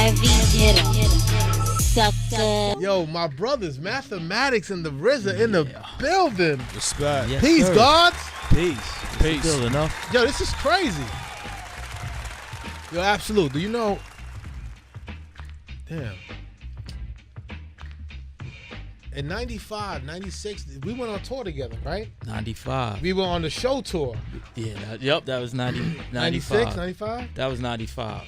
heavy hitter. Sucker. Yo, my brothers, Mathematics and the Rza in the building. Respect. Yes, Peace, sir. gods. Peace. Still enough. Yo, this is crazy. Yo, absolute. Do you know? Damn. In 95, 96, we went on tour together, right? 95. We were on the show tour. Yeah, that was 95. 96, 95? That was 95.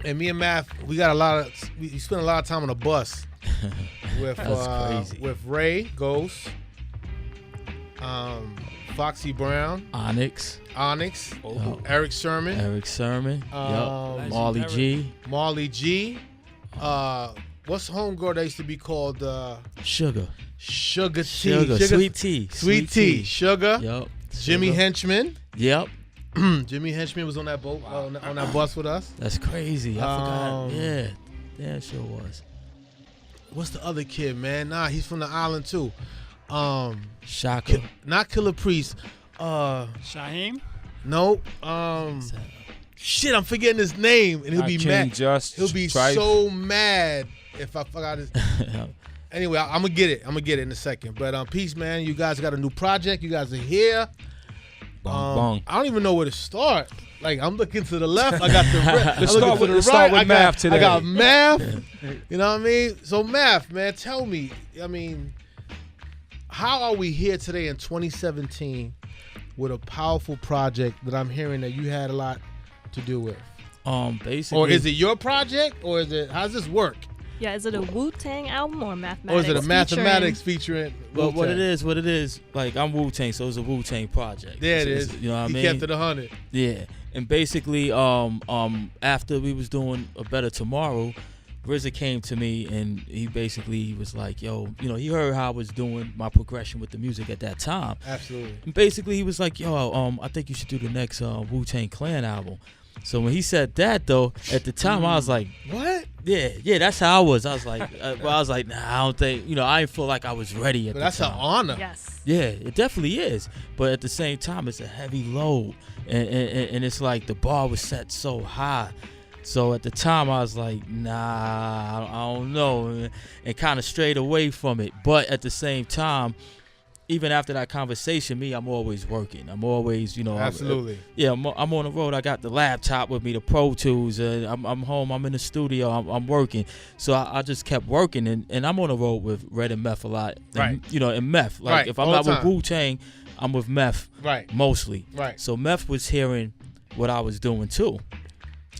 And me and Math, we spent a lot of time on a bus with That's crazy. with Ray, Ghost, Foxy Brown, Onyx, Oh. Eric Sermon, Marley G. Marley G. What's the homegirl that used to be called Sugar. Sugar T? Sweet Tea. Sweet Tea. Sugar. Yep. Jimmy Sugar. Henchman. Yep. Jimmy Henchman was on that boat, on that bus with us. That's crazy. I forgot. Yeah. Yeah, it sure was. What's the other kid, man? Nah, he's from the island too. Shaka. Not Killer Priest. Shaheem? No. Shit, I'm forgetting his name, and he'll be mad. He'll be so mad if I forgot his. Anyway, I'm gonna get it. In a second. But peace, man. You guys got a new project. You guys are here. Bong. I don't even know where to start. Like, I'm looking to the left. I got the right. Let's start with math today. I got math. You know what I mean? So math, man. Tell me. I mean, how are we here today in 2017 with a powerful project that I'm hearing that you had a lot to do with? Basically. Or is it your project? Or is it? How's this work? Yeah, is it a WuTang album or Mathematics? Or is it a Mathematics featuring? Well, what it WuTang? is, like, I'm WuTang, so it's a WuTang project. There it It's- is. You know what I He mean? kept it 100. Yeah, and basically, after we was doing A Better Tomorrow, Rza came to me and he basically was like, yo, you know, he heard how I was doing my progression with the music at that time. Absolutely. And basically, he was like, yo, I think you should do the next Wu-Tang Clan album. So when he said that, though, at the time, I was like, what? Yeah, that's how I was. I was like, nah, I don't think, you know, I didn't feel like I was ready at But the that's time. an honor. Yes. Yeah, it definitely is. But at the same time, it's a heavy load. And it's like the bar was set so high. So at the time, I was like, nah, I don't know. And kind of strayed away from it. But at the same time, even after that conversation, I'm always working. I'm always, you know. Absolutely. I'm on the road. I got the laptop with me, the Pro Tools. I'm home. I'm in the studio. I'm working. So I just kept working. And I'm on the road with Rza and Math a lot. Right. And, you know, and Math. Like, Right. if I'm All not the with time. Wu-Tang, I'm with Math. Right. Mostly. Right. So Math was hearing what I was doing, too.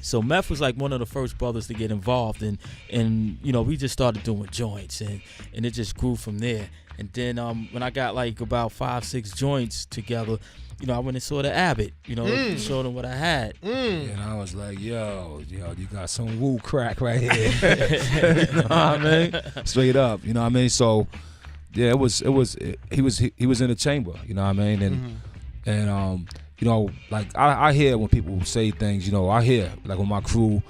So Math was like one of the first brothers to get involved, and you know, we just started doing joints, and it just grew from there. And then when I got like about 5-6 joints together, you know, I went and saw the Abbott, you know, showed them what I had. And I was like, yo, you got some woo crack right here. You know what I mean? Straight up, you know what I mean? So, yeah, he was in the chamber, you know what I mean? And you know, like I hear when people say things, you know, I hear like when my crew,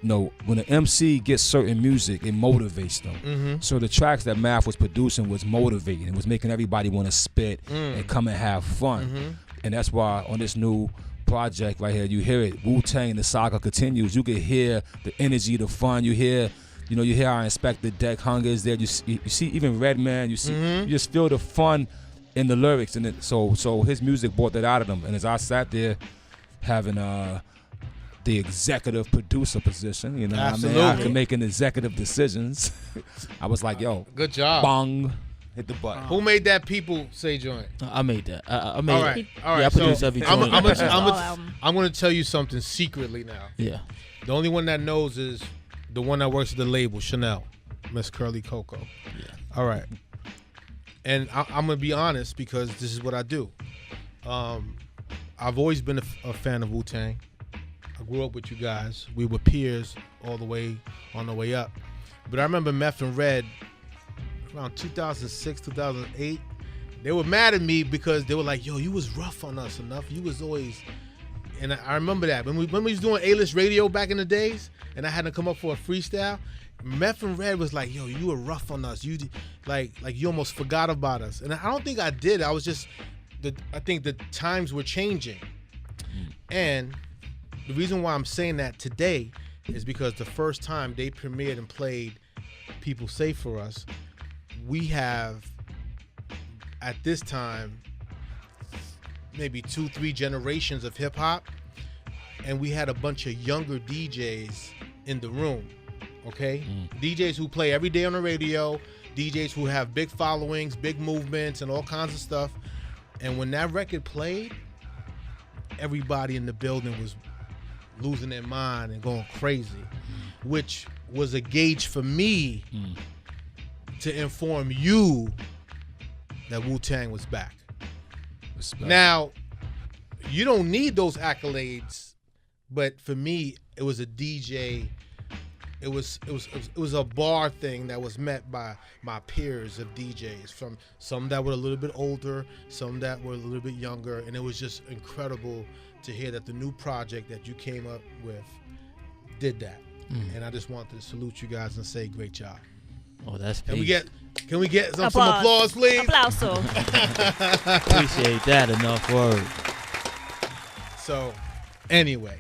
you know, when an MC gets certain music, it motivates them. So the tracks that Math was producing was motivating. It was making everybody want to spit and come and have fun. And that's why on this new project right here, you hear it, WuTang, the Saga Continues. You can hear the energy, the fun. You hear how Inspector Deck Hunger is there. You see even Redman. You just feel the fun in the lyrics, and so his music brought that out of them. And as I sat there having the executive producer position, you know, Absolutely. I can make executive decisions. I was like, yo, good job. Bong, hit the button. Who made that People Say joint? I made that. I made All right. it. All right. Yeah, I produce so every joint. I'm going to tell you something secretly now. Yeah. The only one that knows is the one that works at the label, Chanel, Miss Curly Coco. Yeah. All right. And I'm going to be honest because this is what I do. I've always been a fan of Wu-Tang. I grew up with you guys. We were peers all the way on the way up. But I remember Meth and Red around 2006, 2008. They were mad at me because they were like, yo, you was rough on us enough. You was always... And I remember that. When we was doing A-list radio back in the days, and I had to come up for a freestyle, Meth and Red was like, yo, you were rough on us. You like you almost forgot about us. And I don't think I did. I was just... I think the times were changing. And the reason why I'm saying that today is because the first time they premiered and played People Say For Us, we have, at this time, maybe 2-3 generations of hip hop, and we had a bunch of younger DJs in the room, okay? DJs who play every day on the radio, DJs who have big followings, big movements, and all kinds of stuff. And when that record played, everybody in the building was losing their mind and going crazy, which was a gauge for me to inform you that Wu-Tang was back. Respect. Now, you don't need those accolades, but for me, it was a DJ. It was a bar thing that was met by my peers of DJs, from some that were a little bit older, some that were a little bit younger, and it was just incredible to hear that the new project that you came up with did that. And I just wanted to salute you guys and say great job. Oh, that's Can we get some applause, please? Applauso. Appreciate that. Enough word. So, anyway.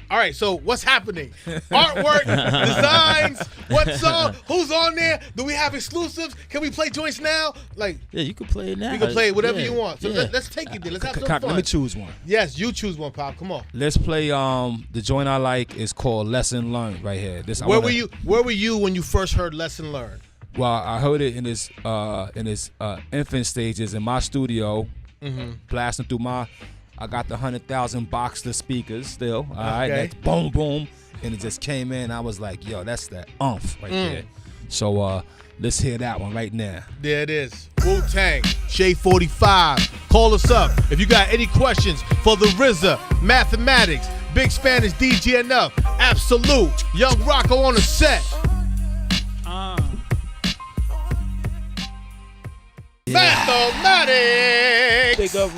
All right, so what's happening? Artwork, designs, what song, who's on there? Do we have exclusives? Can we play joints now? Like, yeah, you can play it now. You can play whatever you want. So let's take it there. Let's have some fun. Let me choose one. Yes, you choose one, Pop. Come on. Let's play. The joint I like is called "Lesson Learned" right here. Where were you when you first heard "Lesson Learned"? Well, I heard it in its infant stages in my studio, blasting through my. I got the 100,000 Boxster speakers still. All right, that's boom, boom, and it just came in. I was like, yo, that's that umph right there. So let's hear that one right now. There it is. Wu-Tang, Shade 45. Call us up if you got any questions for the Rza, Mathematics, Big Spanish DJ Enuff, Absolute, Young Rocco on the set. Mathematics. Big up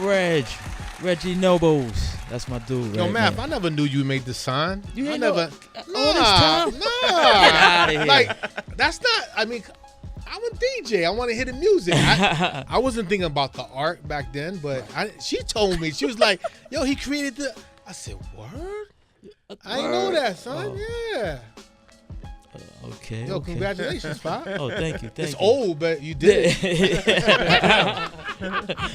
Reggie Nobles. That's my dude. Yo, right Math, now. I never knew you made the sign. You ain't never. All this time? Nah. Get out of here. Like, that's not. I mean, I'm a DJ. I want to hear the music. I wasn't thinking about the art back then, but she told me. She was like, "Yo, he created the." I said, "Word? I didn't know that, son. Yeah." Okay. Yo, congratulations, Pop. Oh, thank you. It's old, but you did it.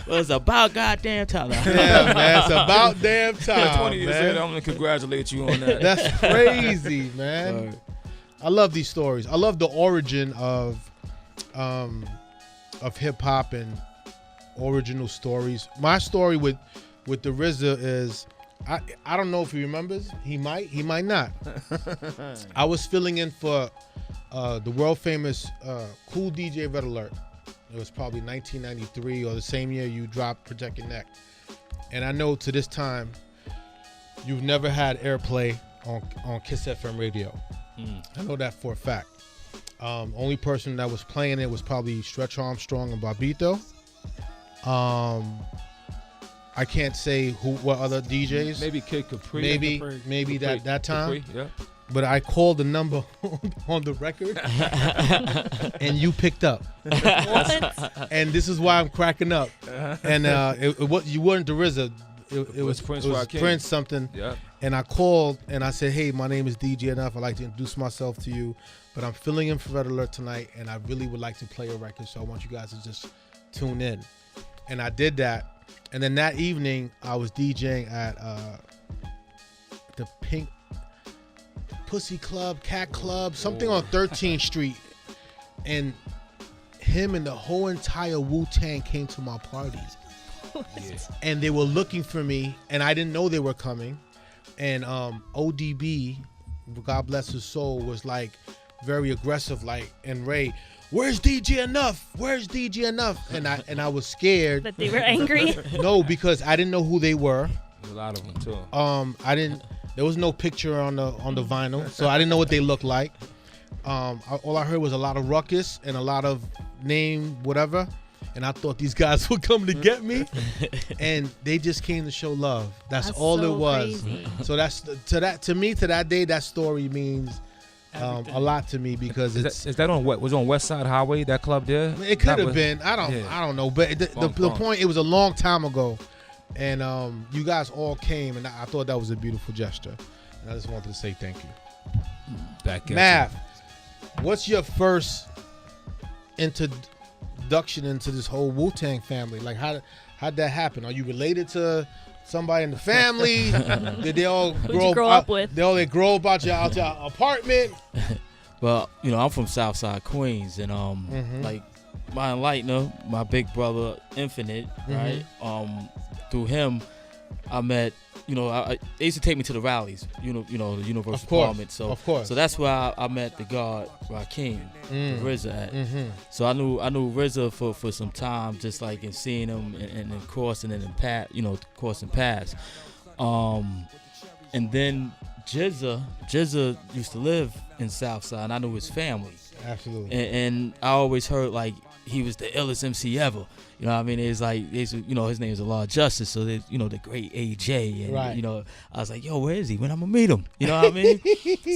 Well, it's about goddamn time. Yeah, man. It's about damn time. 20 years later, I'm gonna congratulate you on that. That's crazy, man. I love these stories. I love the origin of hip hop and original stories. My story with the RZA is, I don't know if he remembers. He might not. I was filling in for the world famous Cool DJ Red Alert. It was probably 1993 or the same year you dropped Protect Your Neck. And I know to this time, you've never had airplay on Kiss FM radio. I know that for a fact. Only person that was playing it was probably Stretch Armstrong and Barbito. I can't say what other DJs. Maybe Kid Capri. Maybe that time. Capri, yeah. But I called the number on the record, and you picked up. And this is why I'm cracking up. And you weren't the RZA. It was Prince. It was Prince something. Yeah. And I called and I said, "Hey, my name is DJ Enuff. I'd like to introduce myself to you, but I'm filling in for Red Alert tonight, and I really would like to play a record. So I want you guys to just tune in." And I did that. And then that evening, I was DJing at the Pink Pussy Club, Cat Club, something on 13th Street. And him and the whole entire Wu-Tang came to my party. Yeah. And they were looking for me, and I didn't know they were coming. And ODB, God bless his soul, was like very aggressive, like, and Ray, "Where's DJ Enuff? Where's DJ Enuff?" And I was scared. But they were angry? No, because I didn't know who they were. There's a lot of them too. There was no picture on the vinyl, so I didn't know what they looked like. All I heard was a lot of ruckus and a lot of name whatever, and I thought these guys were coming to get me, and they just came to show love. That's all so it was. crazy. So to that day, that story means a lot to me because is that on what was on West Side Highway, that club there? It could have been. I don't know. But the point, it was a long time ago, and you guys all came, and I thought that was a beautiful gesture, and I just wanted to say thank you. Back at Math, what's your first introduction into this whole WuTang family? Like, how'd that happen? Are you related to somebody in the family? Did they all grow up with? They grow up out your apartment? Well, I'm from Southside Queens, and like my enlightener, my big brother Infinite, right? Through him, I met. They used to take me to the rallies. The Universal Parliament. So, of course. So that's where I met the God Rakim, Rza at. So I knew Rza for some time, just like in seeing him and crossing and crossing paths. And then Jizza used to live in Southside, and I knew his family. Absolutely. And I always heard like he was the illest MC ever. You know what I mean? It's like, his name is Law Justice, so there's, the great AJ. And, right. I was like, yo, where is he? When I'm going to meet him? You know what I mean?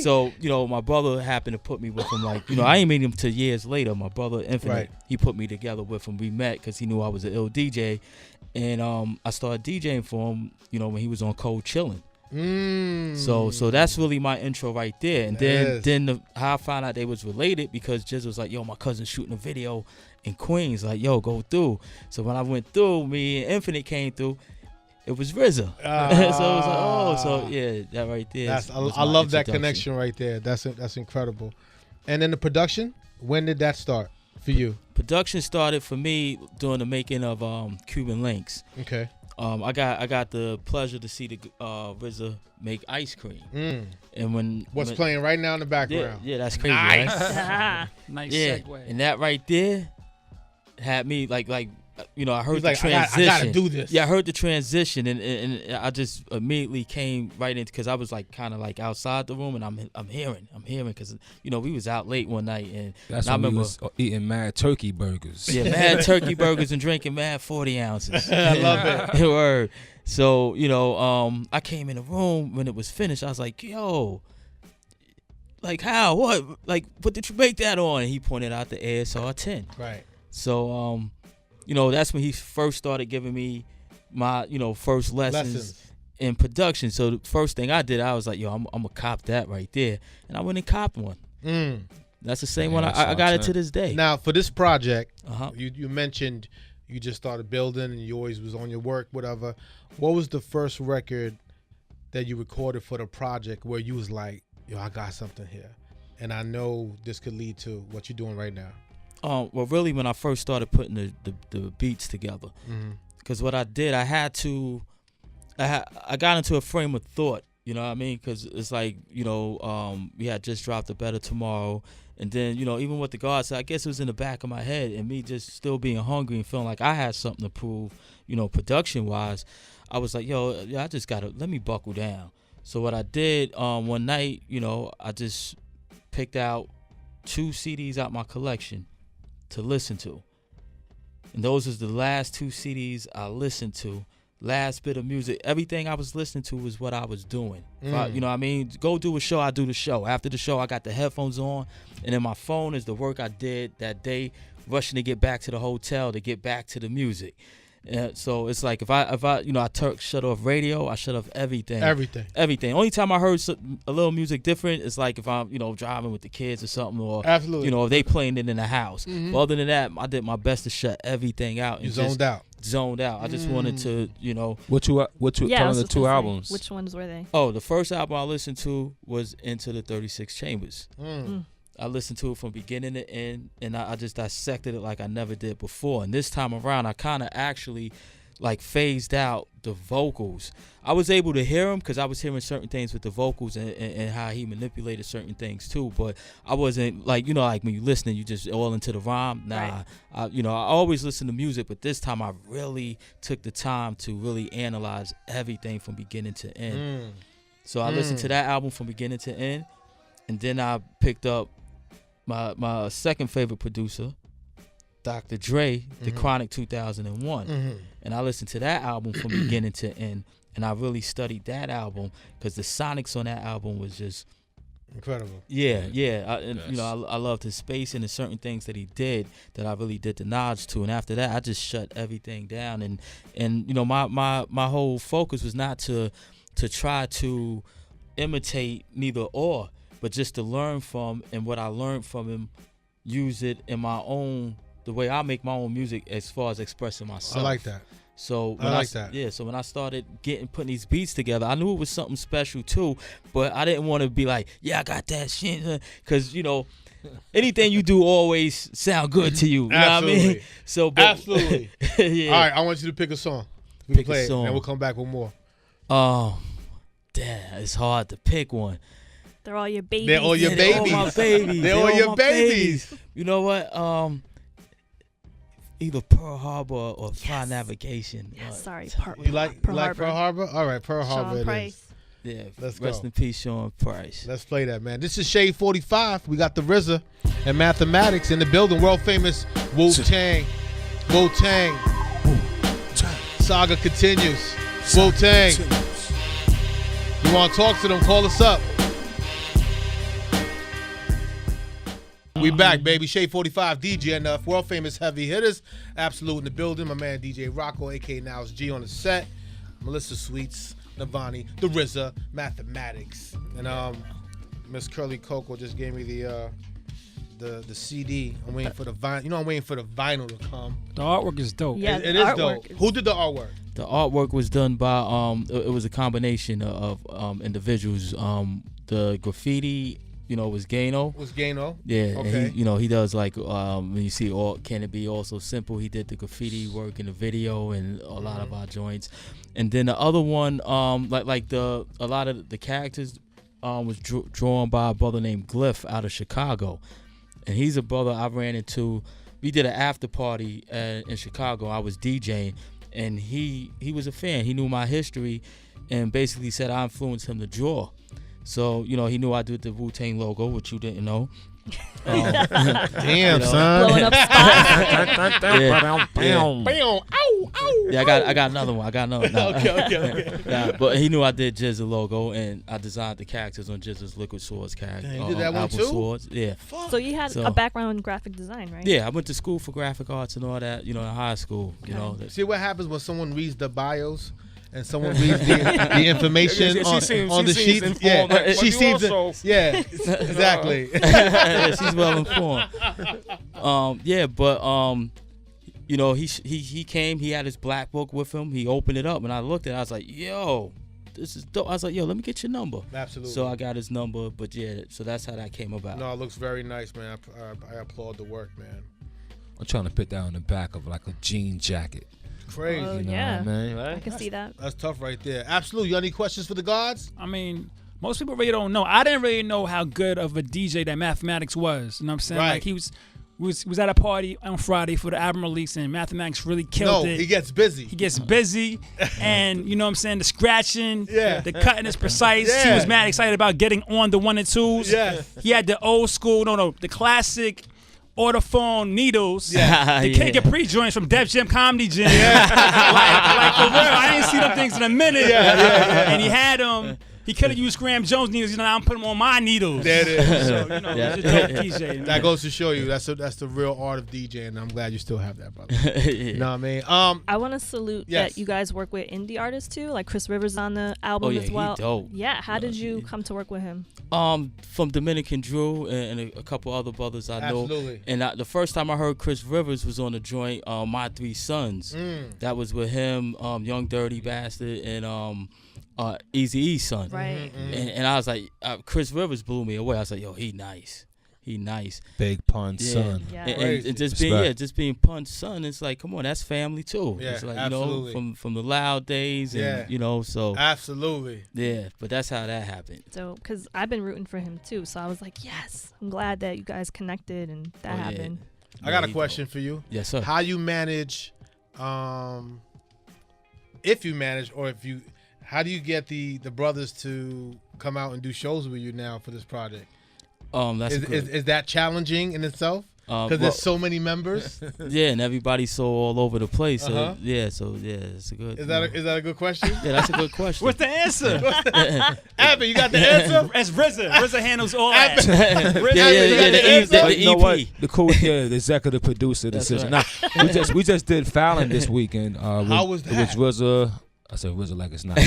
So, my brother happened to put me with him. Like, I ain't meet him till years later. My brother, Infinite, right. He put me together with him. We met because he knew I was an ill DJ. And I started DJing for him, when he was on Cold Chillin'. So that's really my intro right there. And then how I found out they was related, because Jizz was like, yo, my cousin's shooting a video in Queens, like, yo, go through. So when I went through, me and Infinite came through, it was Rza. So it was like, so yeah, that right there. I love that connection right there. That's incredible. And then the production, when did that start for you? Production started for me during the making of Cuban Links. Okay. I got the pleasure to see the Rza make ice cream. And when playing right now in the background? Yeah, that's crazy. Nice. Right? Nice yeah. segue. And that right there had me like I heard the like, transition. I gotta do this. Yeah, I heard the transition, and I just immediately came right into, because I was like kind of like outside the room, and I'm hearing because we was out late one night, and That's I when remember we was eating mad turkey burgers. Yeah, mad turkey burgers and drinking mad 40 ounces. I love it. Word. So I came in the room when it was finished. I was like, yo. Like, how? What? Like, what did you make that on? And he pointed out the ASR 10. Right. So, that's when he first started giving me my, first lessons in production. So the first thing I did, I was like, yo, I'm going to cop that right there. And I went and copped one. That's the same one. I got it to this day. Now, for this project, you mentioned you just started building and you always was on your work, whatever. What was the first record that you recorded for the project where you was like, yo, I got something here, and I know this could lead to what you're doing right now? Well, really, when I first started putting the beats together, because what I did, I got into a frame of thought, you know what I mean? Because it's like, we had just dropped a Better Tomorrow, and then, even what the God said, I guess it was in the back of my head, and me just still being hungry and feeling like I had something to prove, production-wise, I was like, yo, I just got to, let me buckle down. So what I did one night, I just picked out 2 CDs out my collection to listen to. And those was the last 2 CDs I listened to. Last bit of music. Everything I was listening to was what I was doing. I, you know what I mean? Go do a show, I do the show. After the show, I got the headphones on. And then my phone is the work I did that day, rushing to get back to the hotel to get back to the music. So it's like if I shut off radio, I shut off everything. Everything. Only time I heard a little music different is like if I'm driving with the kids or something, or absolutely, if they playing it in the house. But other than that, I did my best to shut everything out. You zoned out. I just wanted to What you Yeah, telling the 2 albums? Which ones were they? Oh, the first album I listened to was Into the 36 Chambers. I listened to it from beginning to end, and I just dissected it like I never did before. And this time around, I kind of actually like phased out the vocals. I was able to hear them because I was hearing certain things with the vocals and how he manipulated certain things too. But I wasn't like, like when you listening, you just all into the rhyme. Nah, right. I always listen to music, but this time I really took the time to really analyze everything from beginning to end. So I listened to that album from beginning to end, and then I picked up my second favorite producer, Dr. Dre, The Chronic 2001. And I listened to that album from beginning to end, and I really studied that album because the sonics on that album was just incredible. I loved his space and the certain things that he did that I really did the knowledge to. And after that, I just shut everything down. And my whole focus was not to try to imitate neither or. but just to learn from, and what I learned from him, use it in my own, the way I make my own music as far as expressing myself. I like that. So when I like that. Yeah, so when I started putting these beats together, I knew it was something special too, but I didn't want to be like, yeah, I got that shit, because anything you do always sound good to you. You know what I mean? So, Absolutely. Yeah. All right, I want you to pick a song. Pick play a song. it, and we'll come back with more. Oh, damn, it's hard to pick one. They're all your babies. They're all your They're babies. all my babies. They're all your my babies. You know what? Either Pearl Harbor or Fly Navigation. Yes, sorry, You like Pearl Pearl Harbor? All right, Pearl Harbor Sean it Price. is. Yeah, Let's rest go. in peace, Sean Price. Let's play that, man. This is Shade 45. We got the Rza and Mathematics in the building. World famous WuTang. WuTang. Saga Continues. WuTang. You want to talk to them, call us up. We back, baby. Shade 45, DJ Enuff, world famous heavy hitters. Absolute in the building. My man DJ Rocco, a.k.a. Now's G on the set. Melissa Sweets, Navani, the Rza, Mathematics. And Miss Curly Coco just gave me the CD. I'm waiting for the vinyl. I'm waiting for the vinyl to come. The artwork is dope. Yeah, it the is artwork dope. Who did the artwork? The artwork was done by it was a combination of individuals. The graffiti, was Gano. Was Gano? Yeah, Okay. and he does like when you see Can It Be Also Simple, he did the graffiti work in the video and a lot of our joints. And then the other one, a lot of the characters was drawn by a brother named Glyph out of Chicago. And he's a brother I ran into. We did an after party in Chicago. I was DJing, and he was a fan. He knew my history, and basically said I influenced him to draw. So he knew I did the WuTang logo, which you didn't know. Damn, son. blowing up spots. Yeah, I got another one. Okay. Yeah, but he knew I did Jizza logo, and I designed the characters on Jizza's Liquid Swords character. Damn, you did that one album too? Swords. Yeah. So you had So- a background in graphic design, right? Yeah, I went to school for graphic arts and all that, in high school. See what happens when someone reads the bios and someone reads the information on the sheet. Yeah, she seems. Yeah, exactly. Yeah, she's well informed. He came. He had his black book with him. He opened it up, and I looked at it. I was like, "Yo, this is dope." I was like, "Yo, let me get your number." Absolutely. So I got his number, but yeah, so that's how that came about. No, it looks very nice, man. I applaud the work, man. I'm trying to put that on the back of like a jean jacket. Crazy. Oh, You know yeah. what I mean? I can see that. That's tough right there. Absolutely. You got any questions for the gods? I mean, most people really don't know. I didn't really know how good of a DJ that Mathematics was. You know what I'm saying? Right. Like he was at a party on Friday for the album release, and Mathematics really killed it. He gets busy. He gets busy, and you know what I'm saying, the scratching, Yeah. the cutting is precise. He Yeah. was mad excited about getting on the 1 and 2s. Yes. He had the old school, the classic Autophone needles. Yeah. The Kid Capri joints from Def Jam Comedy Jam. like for real, I ain't seen them things in a minute. Yeah. And he had them. He could have used Graham Jones needles. I'm putting them on my needles. There it is. So, he's a dope DJ. That goes to show you that's the real art of DJing, and I'm glad you still have that, brother. You know what I mean? I want to salute Yes. that you guys work with indie artists too, like Chris Rivers on the album Oh, yeah, as well. he dope. Yeah, how did you come to work with him? From Dominican Drew and a couple other brothers I know. Absolutely. And the first time I heard Chris Rivers was on the joint, My Three Sons. That was with him, Young Dirty Bastard, and Eazy-E's son. Right. And I was like, Chris Rivers blew me away. I was like, yo, he nice. Big pun Yeah. son. Yeah. And just Respect. being Pun's son, it's like, come on, that's family too. Yeah, it's like, absolutely. from the Loud days, and so Absolutely. yeah. But that's how that happened. So, because I've been rooting for him too, so I was like, yes, I'm glad that you guys connected and that Oh, yeah. happened. I got a he question for you. Yes, sir. How you manage, if you manage, or how do you get the brothers to come out and do shows with you now for this project? That's Is that challenging in itself? Because there's so many members. yeah, and everybody's so all over the place. So, Uh-huh. it's a good. Is that a good question? yeah, that's a good question. What's the answer? Abby, you got the answer? It's RZA. RZA handles all that. yeah, you got the answer? the You know EP. what? The cool, the executive producer That's decision. right. Now, we just did Fallon this weekend. How was It was that? RZA, I said RZA like it's not.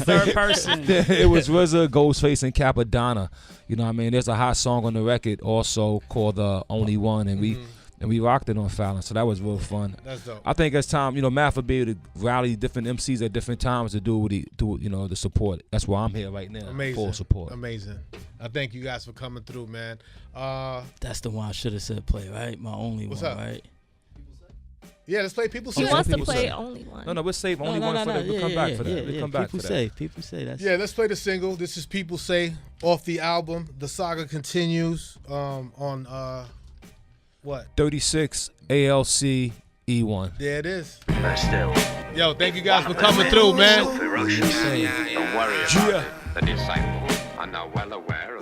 Third person. It was RZA, Ghostface, and Capadonna. You know what I mean? There's a hot song on the record also called Only One, and we rocked it on Fallon, so that was real fun. That's dope. I think as time, Math will be able to rally different MCs at different times to do what he do, the support. That's why I'm here right now. Amazing. Full support. Amazing. I thank you guys for coming through, man. That's the one I should have said play, right? My only What's one, up? right? Yeah, let's play People He Say. wants to People play say. only one. No, we'll save only one for that. We'll come back for that. We'll come back for that. People say that's Yeah, let's play the single. This is People Say off the album The Saga Continues on what? 36 ALC E1. There it is. But still, Yo, thank you guys for coming through, man. so ferocious. Don't worry about it. The disciples are now well aware